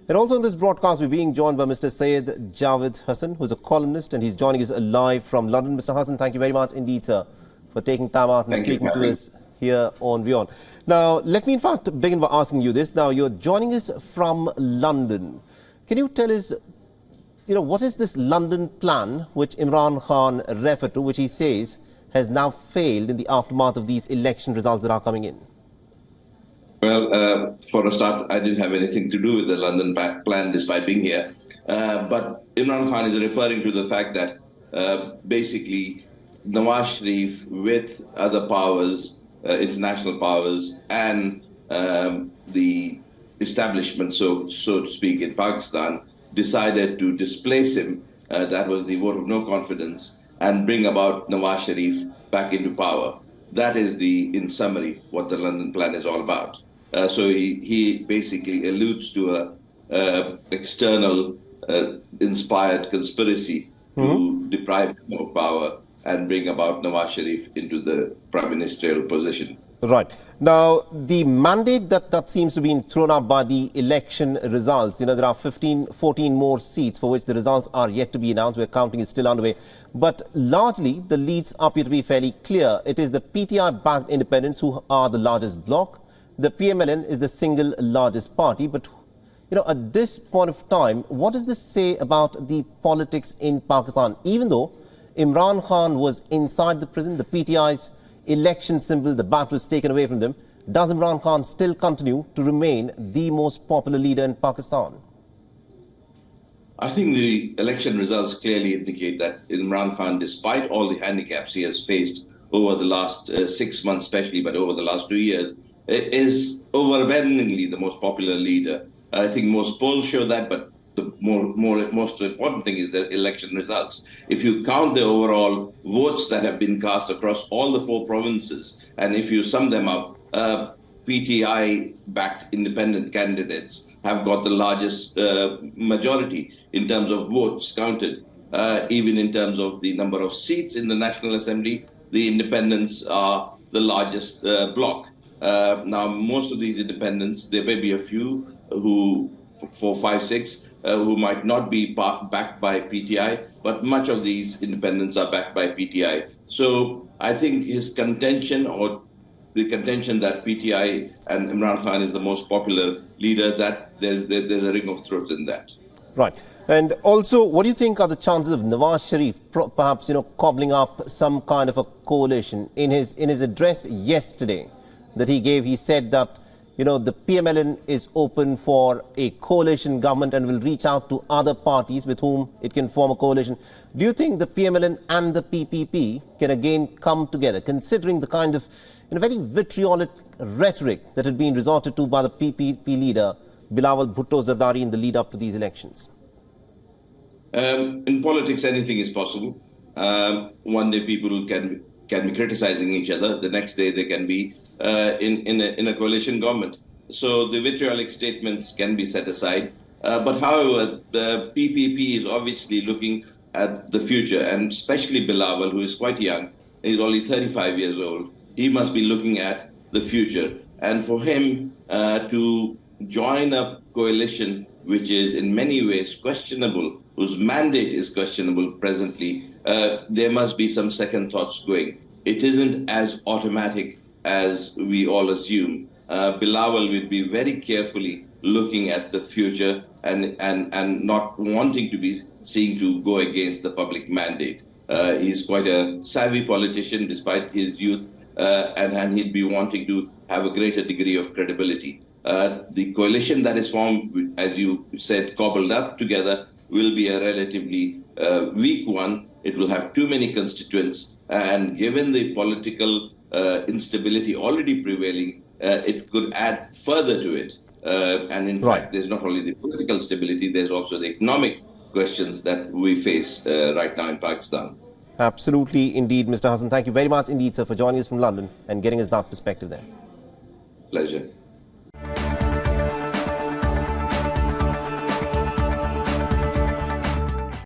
And also in this broadcast, we're being joined by Mr. Syed Javed Hassan, who's a columnist, and he's joining us live from London. Mr. Hassan, thank you very much indeed, sir, for taking time out and speaking to us here on WION. Now, let me in fact begin by asking you this. Now, you're joining us from London. Can you tell us, what is this London plan which Imran Khan referred to, which he says has now failed in the aftermath of these election results that are coming in? Well, for a start, I didn't have anything to do with the London plan despite being here. But Imran Khan is referring to the fact that basically Nawaz Sharif with other powers, international powers, and the establishment, so to speak, in Pakistan, decided to displace him. That was the vote of no confidence, and bring about Nawaz Sharif back into power. That is in summary, what the London plan is all about. So he basically alludes to a external inspired conspiracy to deprive him of power and bring about Nawaz Sharif into the prime ministerial position. Right. Now, the mandate that seems to be thrown out by the election results, there are 14 more seats for which the results are yet to be announced, where counting is still underway. But largely, the leads appear to be fairly clear. It is the PTI-backed independents who are the largest bloc. The PMLN is the single largest party. But, at this point of time, what does this say about the politics in Pakistan? Even though Imran Khan was inside the prison, the PTI's election symbol, the bat was taken away from them, does Imran Khan still continue to remain the most popular leader in Pakistan? I think the election results clearly indicate that Imran Khan, despite all the handicaps he has faced over the last 6 months especially, but over the last 2 years, is overwhelmingly the most popular leader. I think most polls show that, but the most important thing is the election results. If you count the overall votes that have been cast across all the 4 provinces, and if you sum them up, PTI-backed independent candidates have got the largest majority in terms of votes counted. Even in terms of the number of seats in the National Assembly, the independents are the largest bloc. Now, most of these independents, there may be a few who, 4, 5, 6, who might not be backed by PTI, but much of these independents are backed by PTI. So I think his contention, or the contention that PTI and Imran Khan is the most popular leader, that there's a ring of truth in that. Right. And also, what do you think are the chances of Nawaz Sharif perhaps, cobbling up some kind of a coalition? In his address yesterday that he gave, he said that the PMLN is open for a coalition government and will reach out to other parties with whom it can form a coalition. Do you think the PMLN and the PPP can again come together, considering the kind of very vitriolic rhetoric that had been resorted to by the PPP leader, Bilawal Bhutto Zardari, in the lead up to these elections? In politics, anything is possible. One day people can be criticizing each other. The next day they can be in a coalition government. So the vitriolic statements can be set aside. But however, the PPP is obviously looking at the future, and especially Bilawal, who is quite young. He's only 35 years old. He must be looking at the future. And for him to join a coalition which is in many ways questionable, whose mandate is questionable presently, there must be some second thoughts going. It isn't as automatic as we all assume. Bilawal will be very carefully looking at the future and not wanting to be seen to go against the public mandate. He's quite a savvy politician despite his youth, and he'd be wanting to have a greater degree of credibility. The coalition that is formed, as you said, cobbled up together, will be a relatively weak one. It will have too many constituents, and given the political instability already prevailing, it could add further to it. And in fact, there's not only the political stability, there's also the economic questions that we face right now in Pakistan. Absolutely, indeed, Mr. Hassan. Thank you very much indeed, sir, for joining us from London and getting us that perspective there. Pleasure.